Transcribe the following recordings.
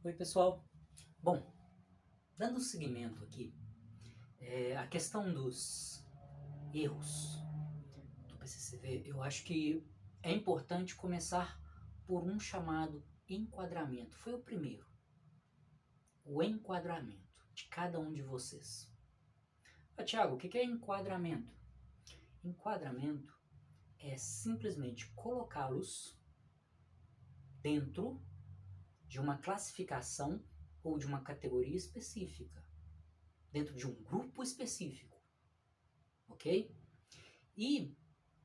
Oi, pessoal. Bom, dando seguimento aqui, a questão dos erros do PCCV, eu acho que é importante começar por um chamado enquadramento. Foi o primeiro. O enquadramento de cada um de vocês. Tiago, o que é enquadramento? Enquadramento é simplesmente colocá-los dentro de uma classificação ou de uma categoria específica, dentro de um grupo específico, ok? E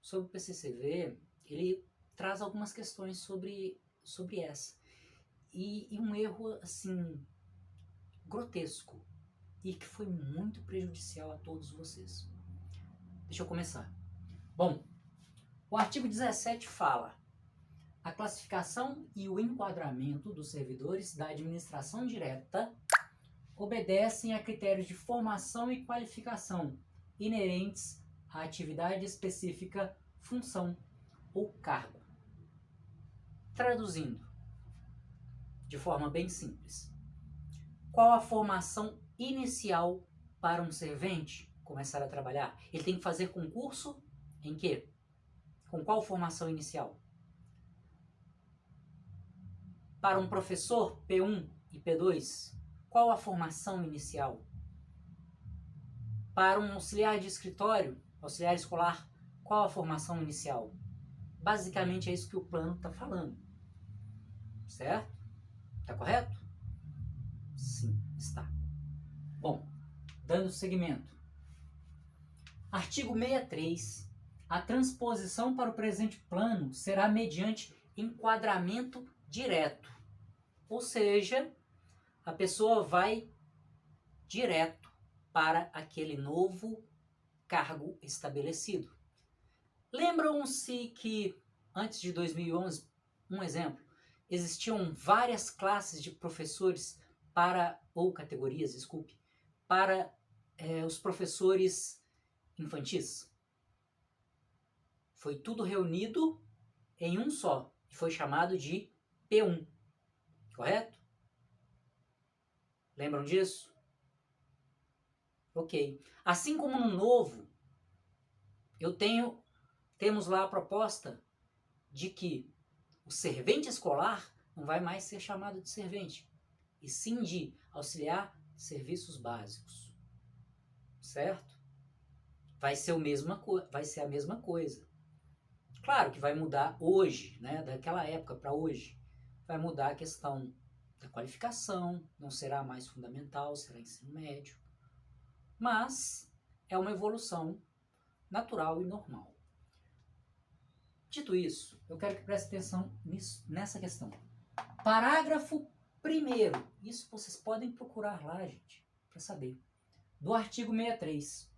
sobre o PCCV, ele traz algumas questões sobre essa. E um erro, assim, grotesco e que foi muito prejudicial a todos vocês. Deixa eu começar. Bom, o artigo 17 fala: a classificação e o enquadramento dos servidores da administração direta obedecem a critérios de formação e qualificação inerentes à atividade específica, função ou cargo. Traduzindo de forma bem simples, qual a formação inicial para um servente começar a trabalhar? Ele tem que fazer concurso em quê? Com qual formação inicial? Para um professor P1 e P2, qual a formação inicial? Para um auxiliar de escritório, auxiliar escolar, qual a formação inicial? Basicamente é isso que o plano está falando. Certo? Está correto? Sim, está. Bom, dando seguimento. Artigo 63. A transposição para o presente plano será mediante enquadramento direto. Ou seja, a pessoa vai direto para aquele novo cargo estabelecido. Lembram-se que antes de 2011, um exemplo, existiam várias classes de professores ou categorias, desculpe, para os professores infantis. Foi tudo reunido em um só e foi chamado de P1, correto? Lembram disso? Ok. Assim como no novo, temos lá a proposta de que o servente escolar não vai mais ser chamado de servente, e sim de auxiliar serviços básicos. Certo? Vai ser a mesma coisa. Claro que vai mudar hoje, né, daquela época para hoje. Vai mudar a questão da qualificação, não será mais fundamental, será ensino médio. Mas é uma evolução natural e normal. Dito isso, eu quero que preste atenção nessa questão. Parágrafo 1º, isso vocês podem procurar lá, gente, para saber, do artigo 63.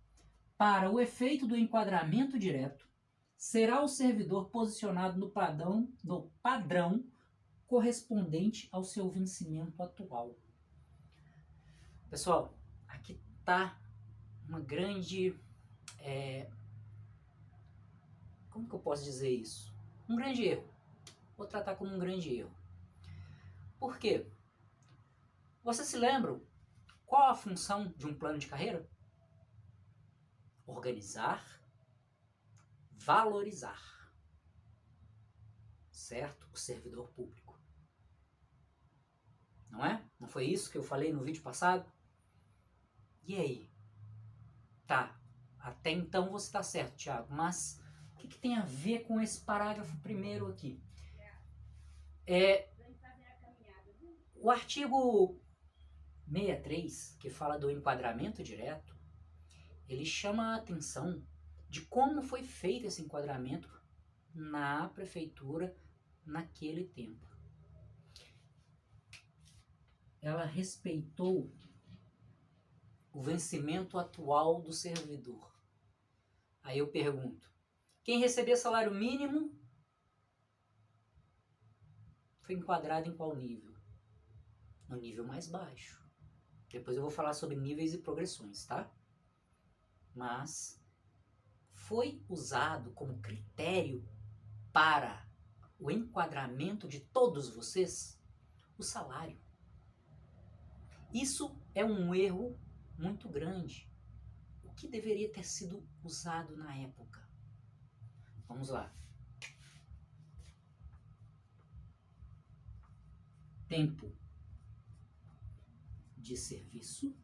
Para o efeito do enquadramento direto, será o servidor posicionado no padrão correspondente ao seu vencimento atual. Pessoal, aqui está uma grande... como que eu posso dizer isso? Um grande erro. Vou tratar como um grande erro. Por quê? Vocês se lembram qual a função de um plano de carreira? Organizar, valorizar, certo? O servidor público. Não é? Não foi isso que eu falei no vídeo passado? E aí? Tá, até então você está certo, Thiago, mas o que tem a ver com esse parágrafo 1º aqui? O artigo 63, que fala do enquadramento direto, ele chama a atenção de como foi feito esse enquadramento na prefeitura naquele tempo. Ela respeitou o vencimento atual do servidor. Aí eu pergunto, quem receber salário mínimo foi enquadrado em qual nível? No nível mais baixo. Depois eu vou falar sobre níveis e progressões, tá? Mas foi usado como critério para o enquadramento de todos vocês o salário. Isso é um erro muito grande. O que deveria ter sido usado na época? Vamos lá. Tempo de serviço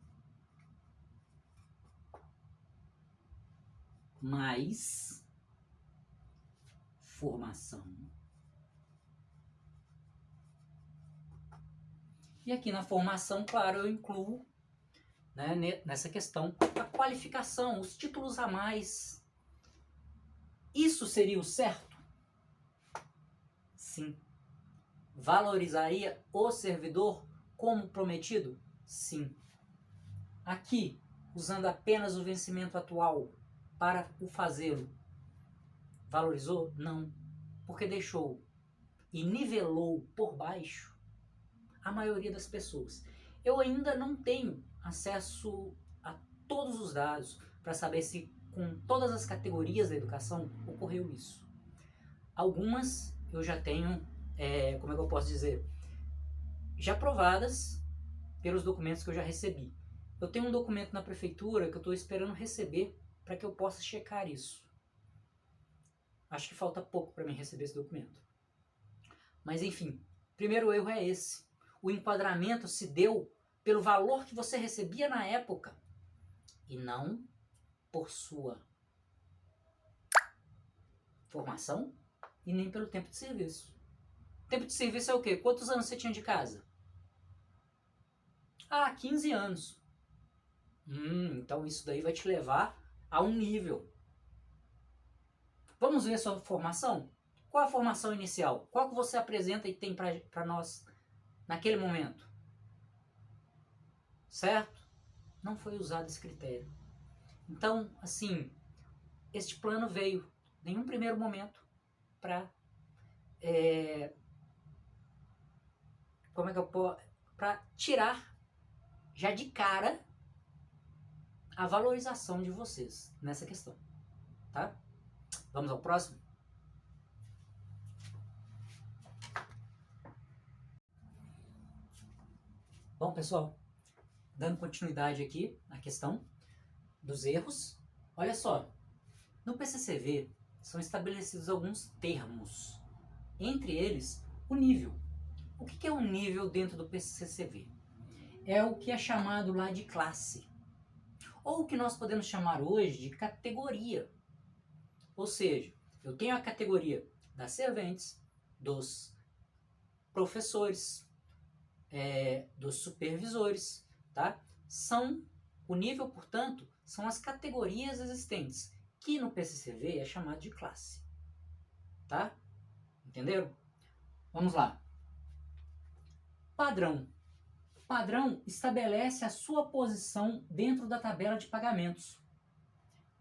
mais formação. E aqui na formação, claro, eu incluo, né, nessa questão a qualificação, os títulos a mais. Isso seria o certo? Sim. Valorizaria o servidor como prometido? Sim. Aqui, usando apenas o vencimento atual para o fazê-lo, valorizou? Não. Porque deixou e nivelou por baixo a maioria das pessoas. Eu ainda não tenho acesso a todos os dados para saber se com todas as categorias da educação ocorreu isso. Algumas eu já tenho, como é que eu posso dizer, já provadas pelos documentos que eu já recebi. Eu tenho um documento na prefeitura que eu estou esperando receber para que eu possa checar isso. Acho que falta pouco para mim receber esse documento. Mas enfim, primeiro erro é esse. O enquadramento se deu pelo valor que você recebia na época e não por sua formação e nem pelo tempo de serviço. Tempo de serviço é o quê? Quantos anos você tinha de casa? 15 anos. Então isso daí vai te levar a um nível. Vamos ver a sua formação? Qual a formação inicial? Qual que você apresenta e tem para nós naquele momento? Certo? Não foi usado esse critério. Então, assim, este plano veio em um primeiro momento para para tirar já de cara a valorização de vocês nessa questão, tá? Vamos ao próximo? Bom, pessoal, dando continuidade aqui à questão dos erros, olha só, no PCCV são estabelecidos alguns termos, entre eles o nível. O que é um nível dentro do PCCV? É o que é chamado lá de classe, ou o que nós podemos chamar hoje de categoria. Ou seja, eu tenho a categoria das serventes, dos professores, dos supervisores, tá? O nível, portanto, são as categorias existentes, que no PCCV é chamado de classe, tá? Entenderam? Vamos lá. Padrão. Padrão estabelece a sua posição dentro da tabela de pagamentos.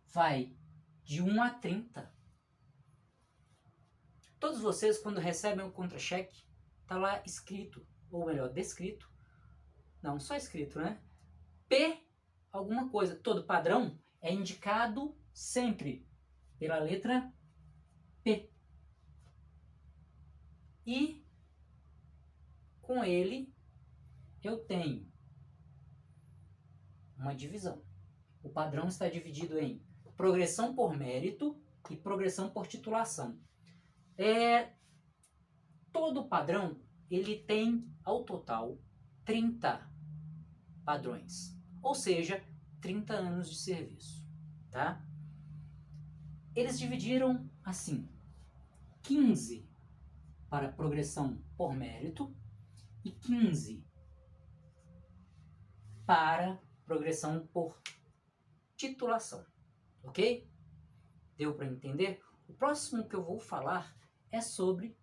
Vai de 1 a 30. Todos vocês, quando recebem um contra-cheque, tá lá escrito, ou melhor, descrito. Não, só escrito, né? P alguma coisa. Todo padrão é indicado sempre pela letra P. E com ele eu tenho uma divisão. O padrão está dividido em progressão por mérito e progressão por titulação. Todo padrão ele tem ao total 30 padrões, ou seja, 30 anos de serviço, tá? Eles dividiram assim: 15 para progressão por mérito e 15 para progressão por titulação, ok? Deu para entender? O próximo que eu vou falar é sobre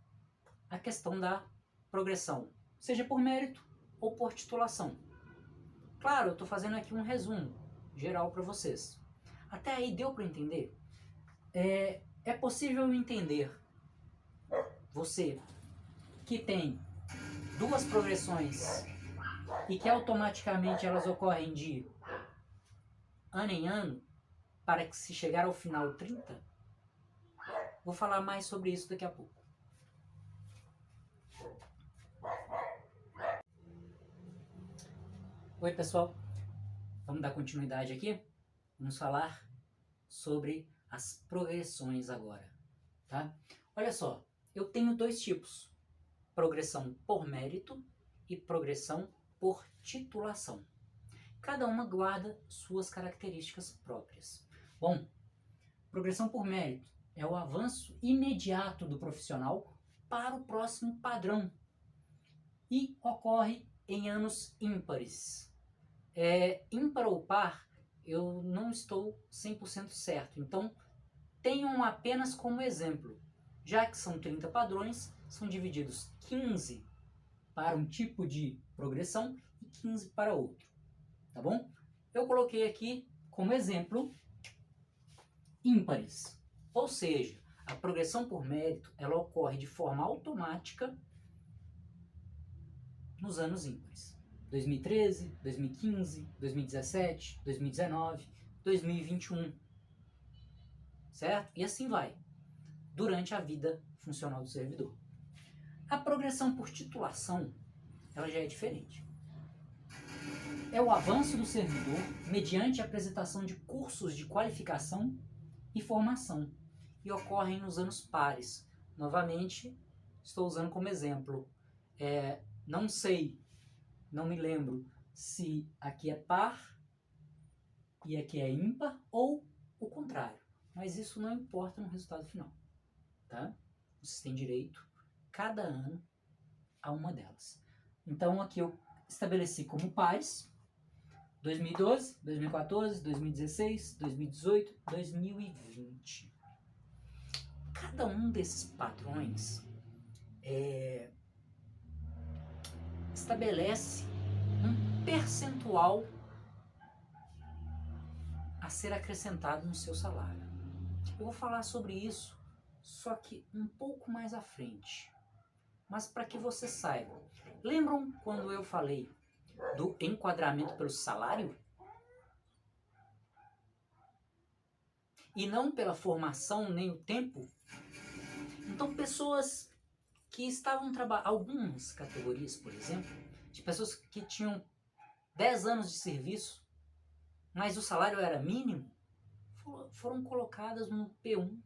a questão da progressão, seja por mérito ou por titulação. Claro, eu estou fazendo aqui um resumo geral para vocês. Até aí deu para entender? É possível entender você que tem duas progressões e que automaticamente elas ocorrem de ano em ano para que se chegar ao final 30? Vou falar mais sobre isso daqui a pouco. Oi, pessoal. Vamos dar continuidade aqui? Vamos falar sobre as progressões agora, tá? Olha só, eu tenho dois tipos: progressão por mérito e progressão por titulação. Cada uma guarda suas características próprias. Bom, progressão por mérito é o avanço imediato do profissional para o próximo padrão e ocorre em anos ímpares. Ímpar ou par, eu não estou 100% certo, então tenham apenas como exemplo. Já que são 30 padrões, são divididos 15 para um tipo de progressão e 15 para outro, tá bom? Eu coloquei aqui como exemplo ímpares, ou seja, a progressão por mérito ela ocorre de forma automática nos anos ímpares. 2013, 2015, 2017, 2019, 2021, certo? E assim vai, durante a vida funcional do servidor. A progressão por titulação, ela já é diferente. É o avanço do servidor mediante a apresentação de cursos de qualificação e formação, e ocorrem nos anos pares. Novamente, estou usando como exemplo. Não sei, não me lembro se aqui é par e aqui é ímpar ou o contrário, mas isso não importa no resultado final, tá? Vocês têm direito, cada ano, a uma delas. Então aqui eu estabeleci como pares 2012, 2014, 2016, 2018, 2020. Cada um desses padrões estabelece um percentual a ser acrescentado no seu salário. Eu vou falar sobre isso, só que um pouco mais à frente. Mas para que você saiba, lembram quando eu falei do enquadramento pelo salário? E não pela formação nem o tempo? Então pessoas que estavam trabalhando, algumas categorias, por exemplo, de pessoas que tinham 10 anos de serviço, mas o salário era mínimo, foram colocadas no P1.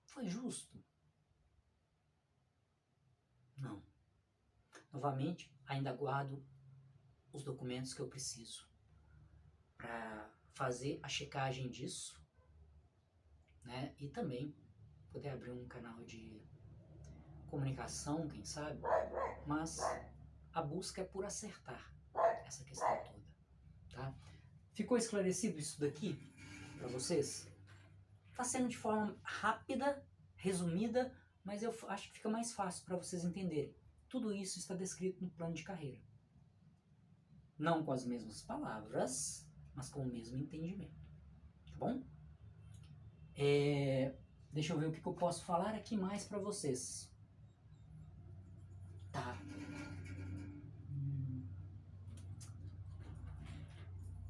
Foi justo? Não. Novamente, ainda guardo os documentos que eu preciso para fazer a checagem disso, né? E também poder abrir um canal de comunicação, quem sabe, mas a busca é por acertar essa questão toda, tá? Ficou esclarecido isso daqui para vocês? Está sendo de forma rápida, resumida, mas eu acho que fica mais fácil para vocês entenderem. Tudo isso está descrito no plano de carreira. Não com as mesmas palavras, mas com o mesmo entendimento. Tá bom? Deixa eu ver o que eu posso falar aqui mais para vocês. Tá.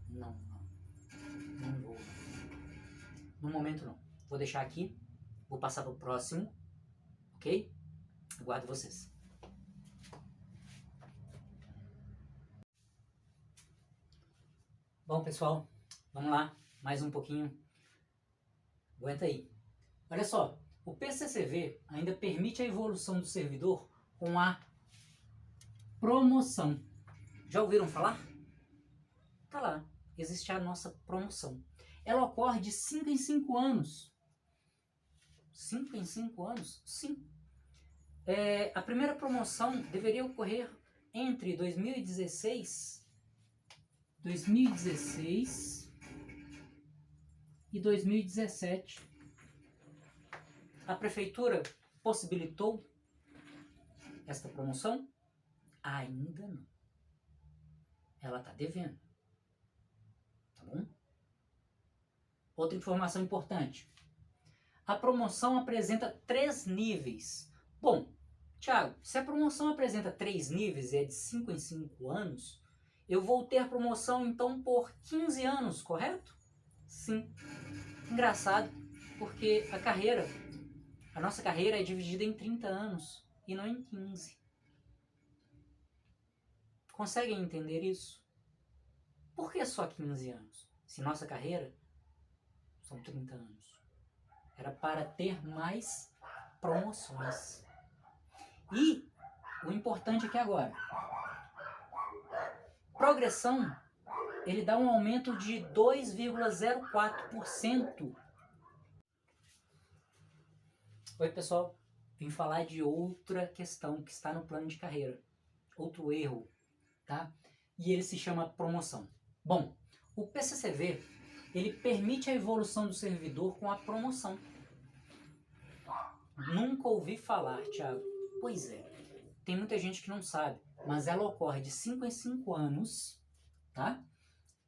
Não vou. No momento não. Vou deixar aqui. Vou passar para o próximo. Ok? Aguardo vocês. Bom, pessoal, vamos lá, mais um pouquinho. Aguenta aí. Olha só, o PCCV ainda permite a evolução do servidor com a promoção. Já ouviram falar? Tá lá, existe a nossa promoção. Ela ocorre de 5 em 5 anos. 5 em 5 anos? Sim. A primeira promoção deveria ocorrer entre 2016 e 2017. A prefeitura possibilitou esta promoção? Ainda não. Ela está devendo. Tá bom? Outra informação importante. A promoção apresenta 3 níveis. Bom, Thiago, se a promoção apresenta 3 níveis e é de 5 em 5 anos, eu vou ter promoção então por 15 anos, correto? Sim. Engraçado, porque a nossa carreira é dividida em 30 anos e não em 15. Conseguem entender isso? Por que só 15 anos? Se nossa carreira são 30 anos. Era para ter mais promoções. E o importante é que agora, progressão, ele dá um aumento de 2,04%. Oi, pessoal. Vim falar de outra questão que está no plano de carreira. Outro erro, tá? E ele se chama promoção. Bom, o PCCV, ele permite a evolução do servidor com a promoção. Nunca ouvi falar, Thiago. Pois é, tem muita gente que não sabe, mas ela ocorre de 5 em 5 anos, tá?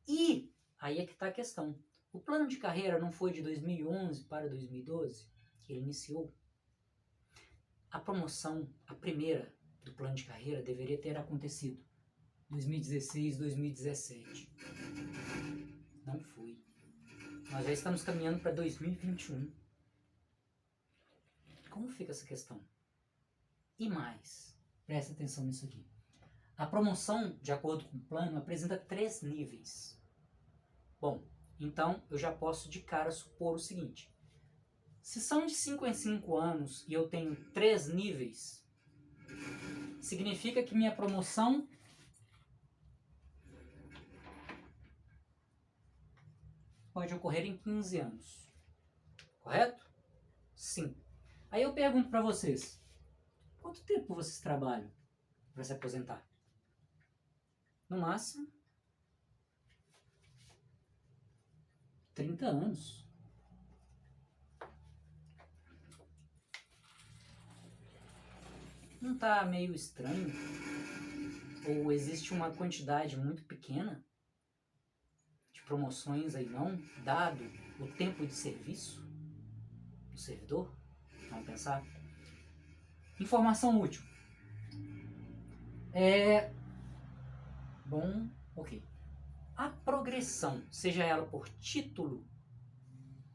E aí é que está a questão. O plano de carreira não foi de 2011 para 2012 que ele iniciou? A promoção, a primeira do plano de carreira, deveria ter acontecido 2016, 2017. Não foi. Nós já estamos caminhando para 2021. Como fica essa questão? E mais, presta atenção nisso aqui. A promoção, de acordo com o plano, apresenta 3 níveis. Bom, então eu já posso de cara supor o seguinte. Se são de 5 em 5 anos e eu tenho 3 níveis, significa que minha promoção pode ocorrer em 15 anos. Correto? Sim. Aí eu pergunto para vocês, quanto tempo vocês trabalham para se aposentar? No máximo 30 anos. Não está meio estranho? Ou existe uma quantidade muito pequena de promoções aí não, dado o tempo de serviço do servidor? Vamos pensar. Informação útil. Bom, ok. A progressão, seja ela por título,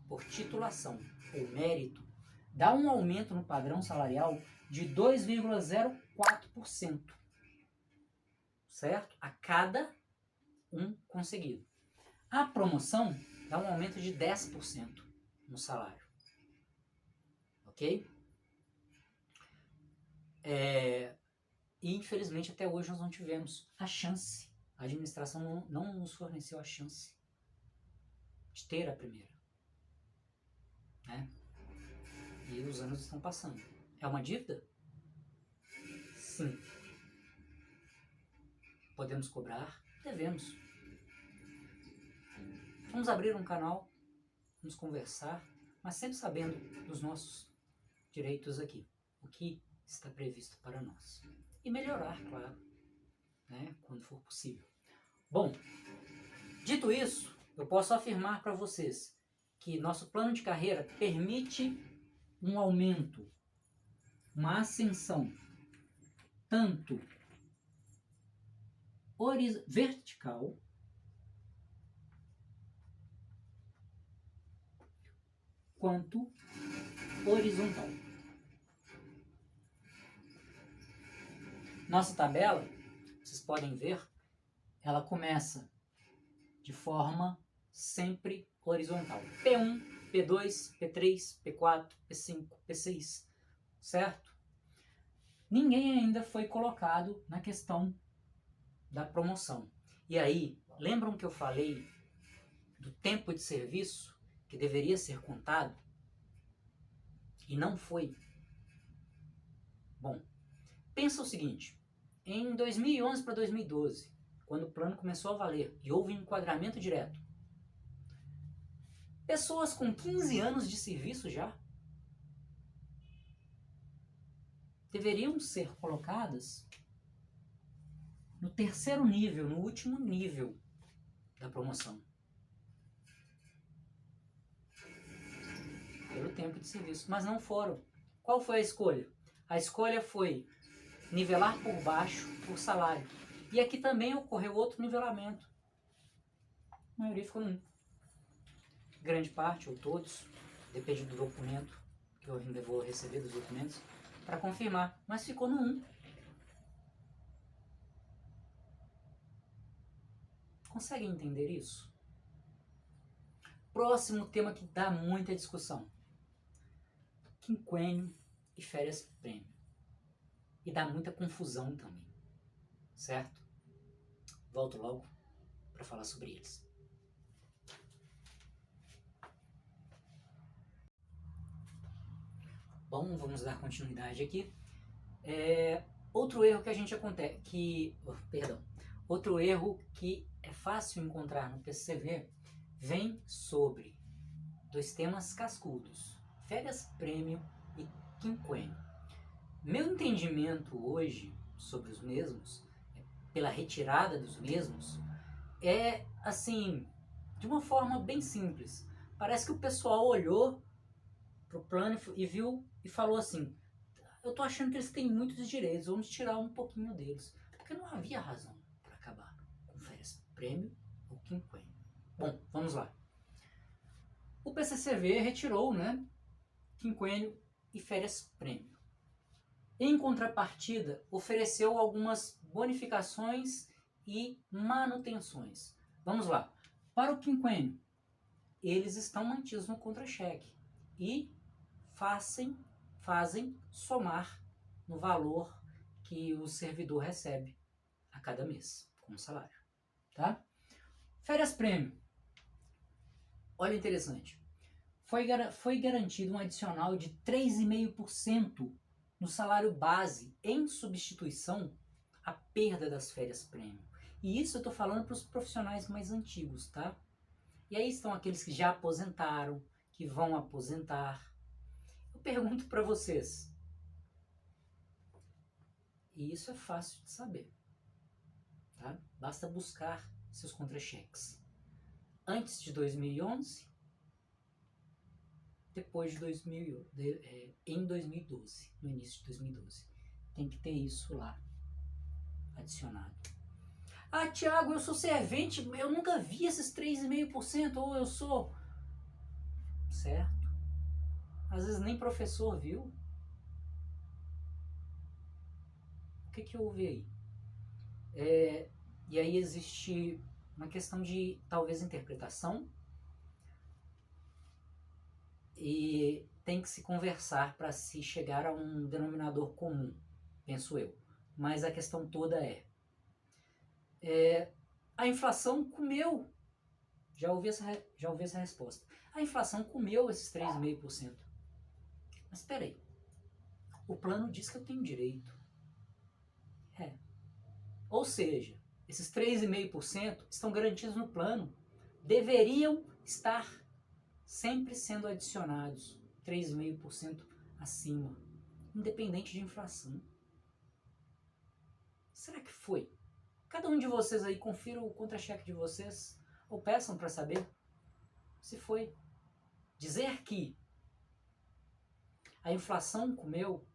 por titulação ou mérito, dá um aumento no padrão salarial de 2,04%, certo? A cada um conseguido. A promoção dá um aumento de 10% no salário, ok? E infelizmente até hoje nós não tivemos a chance, a administração não nos forneceu a chance de ter a primeira, né? E os anos estão passando. É uma dívida? Sim. Podemos cobrar? Devemos. Vamos abrir um canal, vamos conversar, mas sempre sabendo dos nossos direitos aqui, o que está previsto para nós. E melhorar, claro, né, quando for possível. Bom, dito isso, eu posso afirmar para vocês que nosso plano de carreira permite um aumento, uma ascensão, tanto vertical quanto horizontal. Nossa tabela, vocês podem ver, ela começa de forma sempre horizontal. P1, P2, P3, P4, P5, P6, certo? Ninguém ainda foi colocado na questão da promoção. E aí, lembram que eu falei do tempo de serviço que deveria ser contado? E não foi. Bom, pensa o seguinte, em 2011 para 2012, quando o plano começou a valer e houve enquadramento direto, pessoas com 15 anos de serviço já deveriam ser colocadas no terceiro nível, no último nível da promoção. Pelo tempo de serviço. Mas não foram. Qual foi a escolha? A escolha foi nivelar por baixo por salário. E aqui também ocorreu outro nivelamento. A maioria ficou no 1. Grande parte, ou todos, depende do documento, que eu ainda vou receber dos documentos, para confirmar. Mas ficou no 1. Conseguem entender isso? Próximo tema que dá muita discussão. Quinquênio e férias prêmio. E dá muita confusão também, certo? Volto logo para falar sobre eles. Bom, vamos dar continuidade aqui. Outro erro que a gente outro erro que é fácil encontrar no PCV vem sobre dois temas cascudos: férias prêmio e quinquênio. Meu entendimento hoje sobre os mesmos, pela retirada dos mesmos, é assim, de uma forma bem simples. Parece que o pessoal olhou pro plano e viu e falou assim: eu tô achando que eles têm muitos direitos, vamos tirar um pouquinho deles. Porque não havia razão para acabar com férias prêmio ou quinquênio. Bom, vamos lá. O PCCV retirou, né, quinquênio e férias prêmio. Em contrapartida, ofereceu algumas bonificações e manutenções. Vamos lá. Para o quinquênio, eles estão mantidos no contra-cheque e fazem somar no valor que o servidor recebe a cada mês, como salário. Tá? Férias prêmio. Olha interessante. Foi garantido um adicional de 3,5% no salário base em substituição à perda das férias prêmio. E isso eu estou falando para os profissionais mais antigos, tá? E aí estão aqueles que já aposentaram, que vão aposentar. Eu pergunto para vocês, e isso é fácil de saber, tá? Basta buscar seus contra-cheques. Antes de 2011, depois de em 2012, no início de 2012. Tem que ter isso lá, adicionado. Ah, Thiago, eu sou servente, eu nunca vi esses 3,5%, ou eu sou... Certo. Às vezes nem professor viu. O que houve aí? E aí existe uma questão de, talvez, interpretação, e tem que se conversar para se chegar a um denominador comum, penso eu. Mas a questão toda a inflação comeu. Já ouvi essa resposta. A inflação comeu esses 3,5%. Mas espera aí. O plano diz que eu tenho direito. Ou seja, esses 3,5% estão garantidos no plano. Deveriam estar sempre sendo adicionados 3,5% acima, independente de inflação. Será que foi? Cada um de vocês aí confira o contra-cheque de vocês, ou peçam para saber se foi. Dizer que a inflação comeu,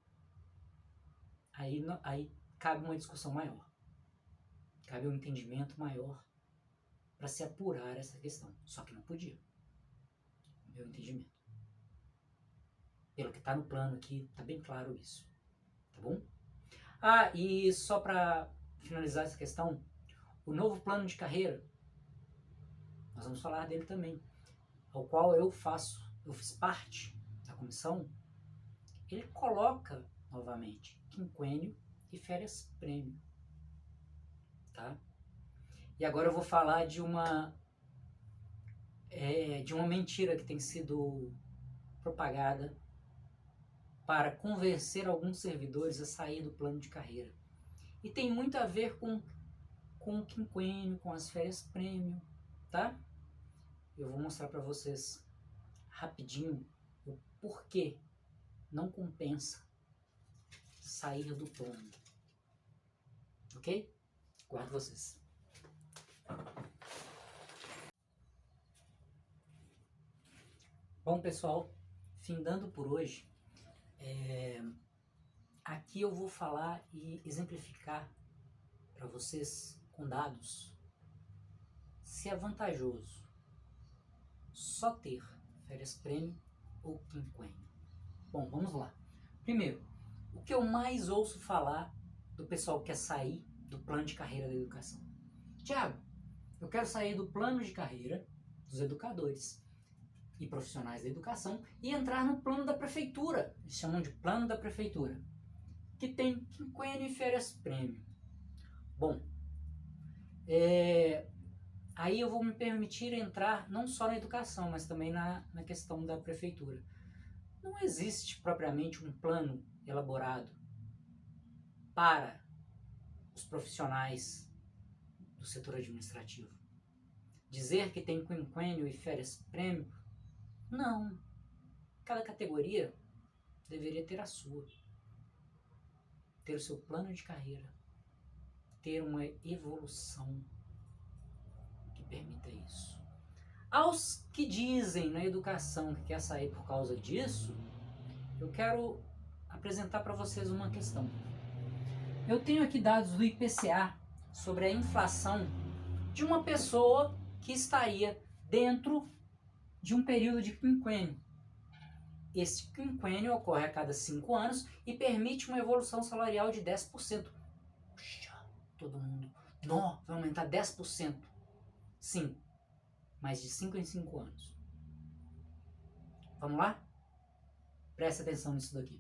aí cabe uma discussão maior. Cabe um entendimento maior para se apurar essa questão. Só que não podia. Meu entendimento. Pelo que está no plano aqui, está bem claro isso. Tá bom? Ah, e só para finalizar essa questão, o novo plano de carreira, nós vamos falar dele também, ao qual eu fiz parte da comissão. Ele coloca novamente quinquênio e férias prêmio. Tá? E agora eu vou falar de uma mentira que tem sido propagada para convencer alguns servidores a sair do plano de carreira. E tem muito a ver com o quinquênio, com as férias prêmio, tá? Eu vou mostrar para vocês rapidinho o porquê não compensa sair do plano. Ok? Guardo vocês. Bom, pessoal, findando por hoje, aqui eu vou falar e exemplificar para vocês com dados se é vantajoso só ter férias prêmio ou quinquênio. Bom, vamos lá. Primeiro, o que eu mais ouço falar do pessoal que quer sair do plano de carreira da educação: Thiago, Eu quero sair do plano de carreira dos educadores e profissionais da educação e entrar no plano da prefeitura. Eles chamam de plano da prefeitura, que tem quinquênio e férias prêmio. Bom, aí eu vou me permitir entrar não só na educação, mas também na questão da prefeitura. Não existe propriamente um plano elaborado para os profissionais do setor administrativo. Dizer que tem quinquênio e férias prêmio, não. Cada categoria deveria ter a sua. Ter o seu plano de carreira. Ter uma evolução que permita isso. Aos que dizem na educação que quer sair por causa disso, eu quero apresentar para vocês uma questão. Eu tenho aqui dados do IPCA sobre a inflação de uma pessoa que estaria dentro de um período de quinquênio. Esse quinquênio ocorre a cada 5 anos e permite uma evolução salarial de 10%. Puxa, todo mundo, não, vai aumentar 10%. Sim, mas de 5 em 5 anos. Vamos lá? Presta atenção nisso daqui.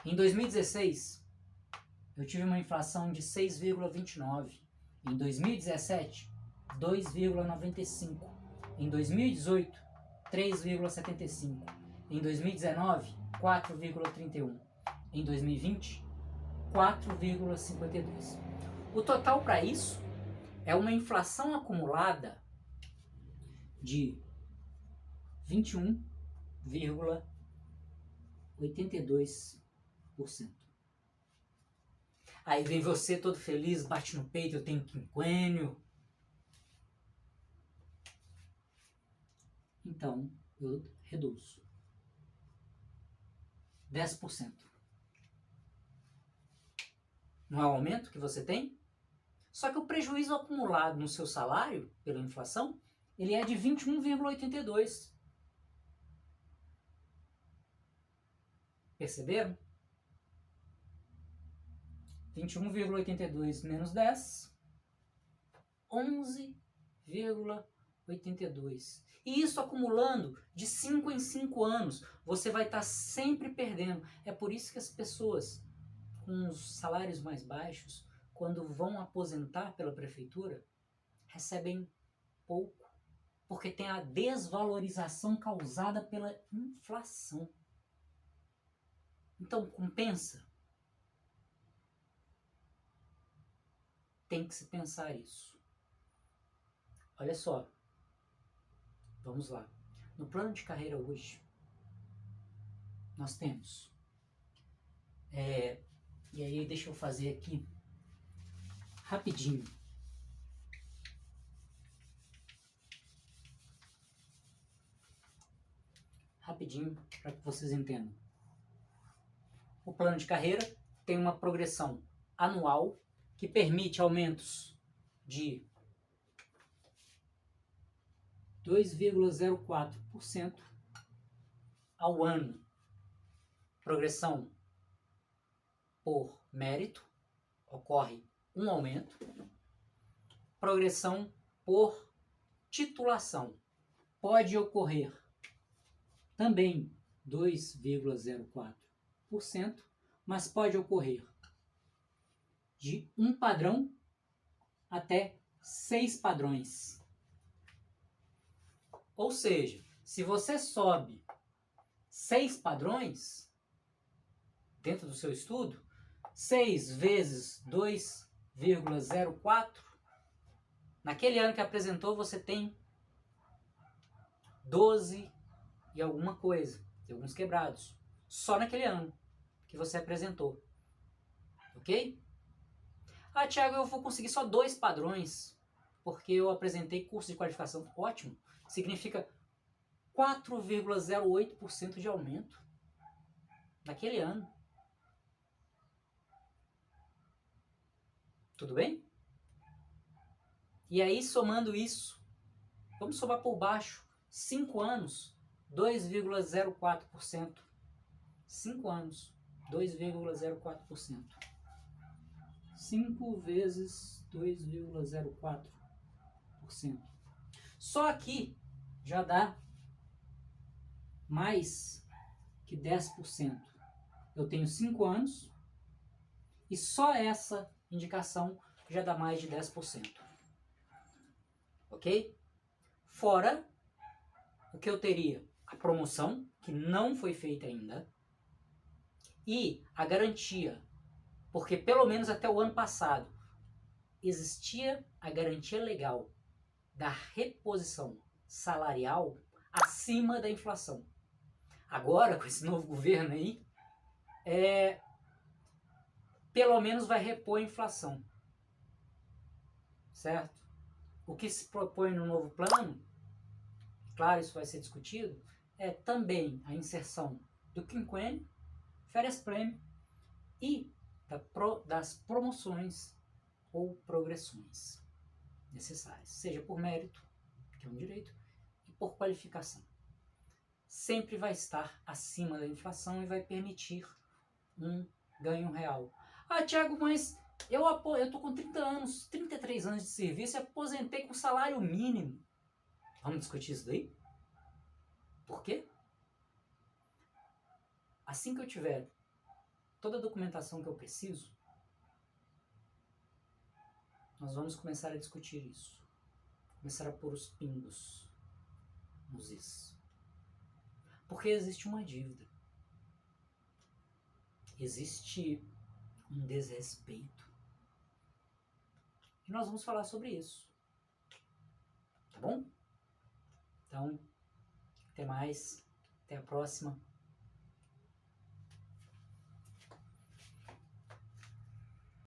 Em 2016, eu tive uma inflação de 6,29. Em 2017, 2,95. Em 2018, 3,75. Em 2019, 4,31. Em 2020, 4,52. O total para isso é uma inflação acumulada de 21,82%. Aí vem você todo feliz, bate no peito, eu tenho quinquênio. Então, eu reduzo 10%. Não é o aumento que você tem? Só que o prejuízo acumulado no seu salário, pela inflação, ele é de 21,82%. Perceberam? 21,82 menos 10, 11,82. E isso acumulando de 5 em 5 anos, você vai estar sempre perdendo. É por isso que as pessoas com os salários mais baixos, quando vão aposentar pela prefeitura, recebem pouco, porque tem a desvalorização causada pela inflação. Então, compensa? Tem que se pensar isso. Olha só. Vamos lá. No plano de carreira hoje, nós temos... e aí deixa eu fazer aqui rapidinho. Rapidinho, para que vocês entendam. O plano de carreira tem uma progressão anual que permite aumentos de 2,04% ao ano. Progressão por mérito, ocorre um aumento. Progressão por titulação, pode ocorrer também 2,04%, mas pode ocorrer de um padrão até 6 padrões. Ou seja, se você sobe 6 padrões dentro do seu estudo, 6 vezes 2,04, naquele ano que apresentou você tem 12 e alguma coisa, tem alguns quebrados, só naquele ano que você apresentou. Ok? Ah, Thiago, eu vou conseguir só 2 padrões, porque eu apresentei curso de qualificação. Ótimo, significa 4,08% de aumento naquele ano. Tudo bem? E aí, somando isso, vamos somar por baixo, 5 anos, 2,04%. 5 anos, 2,04%. 5 vezes 2,04 10%. Só aqui já dá mais que 10%. Eu tenho 5 anos e só essa indicação já dá mais de 10%. Ok? Fora o que eu teria, a promoção, que não foi feita ainda, e a garantia, porque pelo menos até o ano passado existia a garantia legal da reposição salarial acima da inflação. Agora, com esse novo governo aí, pelo menos vai repor a inflação. Certo? O que se propõe no novo plano, claro, isso vai ser discutido, é também a inserção do quinquênio, férias-prêmio e das promoções ou progressões necessárias, seja por mérito, que é um direito, e por qualificação. Sempre vai estar acima da inflação e vai permitir um ganho real. Ah, Thiago, mas eu tô com 30 anos, 33 anos de serviço e aposentei com salário mínimo. Vamos discutir isso daí? Por quê? Assim que eu tiver toda a documentação que eu preciso, nós vamos começar a discutir isso. Começar a pôr os pingos nos is. Porque existe uma dívida. Existe um desrespeito. E nós vamos falar sobre isso. Tá bom? Então, até mais. Até a próxima.